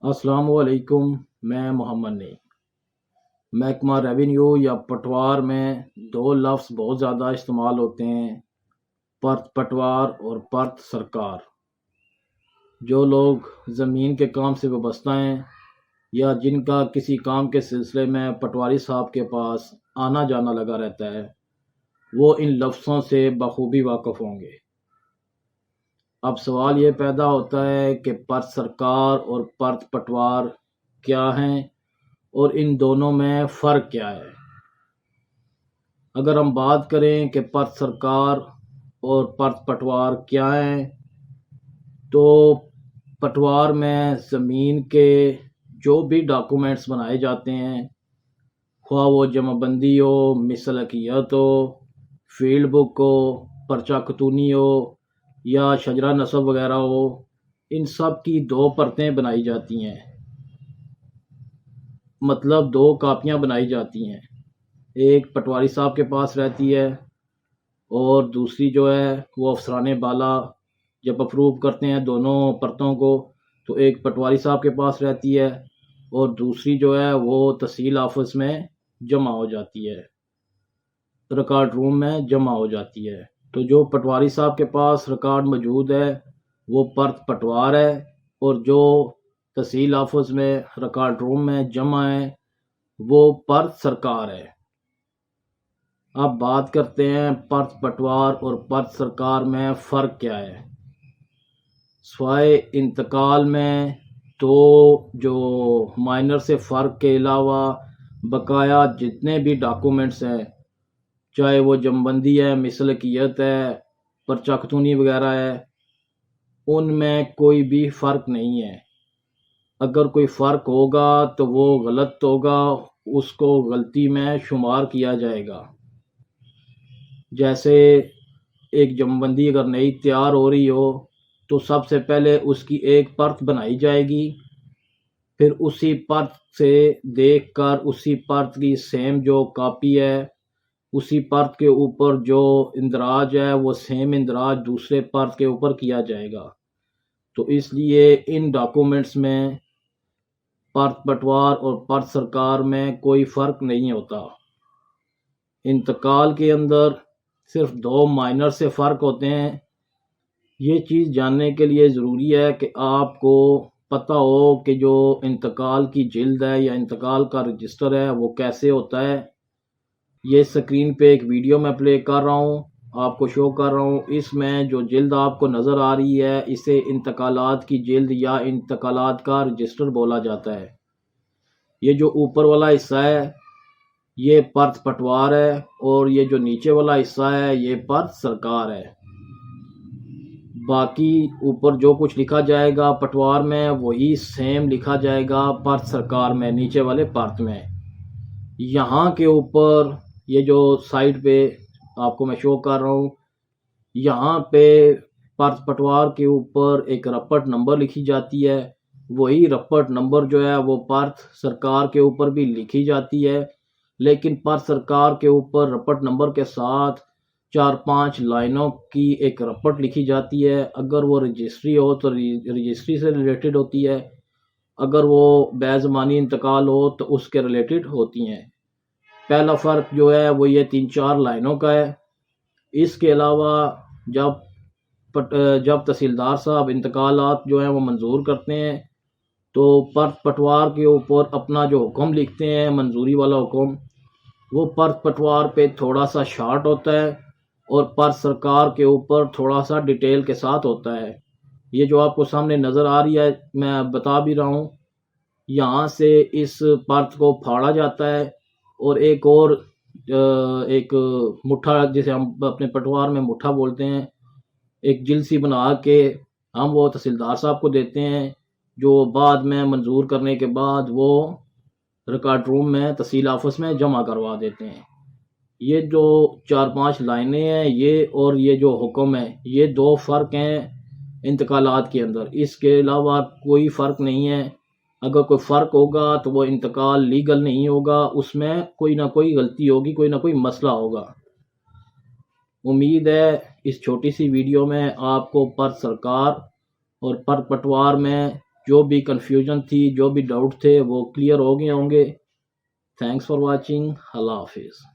السلام علیکم۔ میں محمد نعیم۔ محکمہ ریونیو یا پٹوار میں دو لفظ بہت زیادہ استعمال ہوتے ہیں، پرت پٹوار اور پرت سرکار۔ جو لوگ زمین کے کام سے وابستہ ہیں یا جن کا کسی کام کے سلسلے میں پٹواری صاحب کے پاس آنا جانا لگا رہتا ہے، وہ ان لفظوں سے بخوبی واقف ہوں گے۔ اب سوال یہ پیدا ہوتا ہے کہ پرت سرکار اور پرت پٹوار کیا ہیں اور ان دونوں میں فرق کیا ہے۔ اگر ہم بات کریں کہ پرت سرکار اور پرت پٹوار کیا ہیں، تو پٹوار میں زمین کے جو بھی ڈاکومنٹس بنائے جاتے ہیں، خواہ وہ جمع بندی ہو، مثلثیت ہو، فیلڈ بک ہو، پرچہ خطونی ہو یا شجرہ نسب وغیرہ ہو، ان سب کی دو پرتیں بنائی جاتی ہیں، مطلب دو کاپیاں بنائی جاتی ہیں۔ ایک پٹواری صاحب کے پاس رہتی ہے اور دوسری جو ہے وہ افسران بالا جب اپروو کرتے ہیں دونوں پرتوں کو، تو ایک پٹواری صاحب کے پاس رہتی ہے اور دوسری جو ہے وہ تحصیل آفس میں جمع ہو جاتی ہے، ریکارڈ روم میں جمع ہو جاتی ہے۔ تو جو پٹواری صاحب کے پاس ریکارڈ موجود ہے وہ پرت پٹوار ہے، اور جو تحصیل آفس میں ریکارڈ روم میں جمع ہے وہ پرت سرکار ہے۔ اب بات کرتے ہیں پرت پٹوار اور پرت سرکار میں فرق کیا ہے۔ سوائے انتقال میں تو جو مائنر سے فرق کے علاوہ بقایا جتنے بھی ڈاکومنٹس ہیں، چاہے وہ جمبندی ہے، مثلثیت ہے، پرچہ خطونی وغیرہ ہے، ان میں کوئی بھی فرق نہیں ہے۔ اگر کوئی فرق ہوگا تو وہ غلط ہوگا، اس کو غلطی میں شمار کیا جائے گا۔ جیسے ایک جمبندی اگر نئی تیار ہو رہی ہو تو سب سے پہلے اس کی ایک پرت بنائی جائے گی، پھر اسی پرت سے دیکھ کر اسی پرت کی سیم جو کاپی ہے، اسی پرت کے اوپر جو اندراج ہے وہ سیم اندراج دوسرے پرت کے اوپر کیا جائے گا۔ تو اس لیے ان ڈاکومنٹس میں پرت پٹوار اور پرت سرکار میں کوئی فرق نہیں ہوتا۔ انتقال کے اندر صرف دو مائنر سے فرق ہوتے ہیں۔ یہ چیز جاننے کے لیے ضروری ہے کہ آپ کو پتہ ہو کہ جو انتقال کی جلد ہے یا انتقال کا رجسٹر ہے وہ کیسے ہوتا ہے۔ یہ سکرین پہ ایک ویڈیو میں پلے کر رہا ہوں، آپ کو شو کر رہا ہوں۔ اس میں جو جلد آپ کو نظر آ رہی ہے اسے انتقالات کی جلد یا انتقالات کا رجسٹر بولا جاتا ہے۔ یہ جو اوپر والا حصہ ہے یہ پرت پٹوار ہے، اور یہ جو نیچے والا حصہ ہے یہ پرت سرکار ہے۔ باقی اوپر جو کچھ لکھا جائے گا پٹوار میں وہی سیم لکھا جائے گا پرت سرکار میں، نیچے والے پرت میں۔ یہاں کے اوپر یہ جو سائڈ پہ آپ کو میں شو کر رہا ہوں، یہاں پہ پرت پٹوار کے اوپر ایک رپٹ نمبر لکھی جاتی ہے، وہی رپٹ نمبر جو ہے وہ پرت سرکار کے اوپر بھی لکھی جاتی ہے، لیکن پرت سرکار کے اوپر رپٹ نمبر کے ساتھ 4-5 لائنوں کی ایک رپٹ لکھی جاتی ہے۔ اگر وہ رجسٹری ہو تو رجسٹری سے ریلیٹڈ ہوتی ہے، اگر وہ بے زمانی انتقال ہو تو اس کے ریلیٹڈ ہوتی ہیں۔ پہلا فرق جو ہے وہ یہ 3-4 لائنوں کا ہے۔ اس کے علاوہ جب تحصیلدار صاحب انتقالات جو ہیں وہ منظور کرتے ہیں تو پرت پٹوار کے اوپر اپنا جو حکم لکھتے ہیں، منظوری والا حکم، وہ پرت پٹوار پہ تھوڑا سا شارٹ ہوتا ہے اور پرت سرکار کے اوپر تھوڑا سا ڈیٹیل کے ساتھ ہوتا ہے۔ یہ جو آپ کو سامنے نظر آ رہی ہے میں بتا بھی رہا ہوں، یہاں سے اس پرت کو پھاڑا جاتا ہے اور ایک مٹھا، جسے ہم اپنے پٹوار میں مٹھا بولتے ہیں، ایک جلد سی بنا کے ہم وہ تحصیلدار صاحب کو دیتے ہیں، جو بعد میں منظور کرنے کے بعد وہ ریکارڈ روم میں تحصیل آفس میں جمع کروا دیتے ہیں۔ یہ جو 4-5 لائنیں ہیں یہ اور یہ جو حکم ہے، یہ دو فرق ہیں انتقالات کے اندر۔ اس کے علاوہ کوئی فرق نہیں ہے۔ اگر کوئی فرق ہوگا تو وہ انتقال لیگل نہیں ہوگا، اس میں کوئی نہ کوئی غلطی ہوگی، کوئی نہ کوئی مسئلہ ہوگا۔ امید ہے اس چھوٹی سی ویڈیو میں آپ کو پرت سرکار اور پرت پٹوار میں جو بھی کنفیوژن تھی، جو بھی ڈاؤٹ تھے وہ کلیئر ہو گئے ہوں گے۔ تھینکس فار واچنگ، اللہ حافظ۔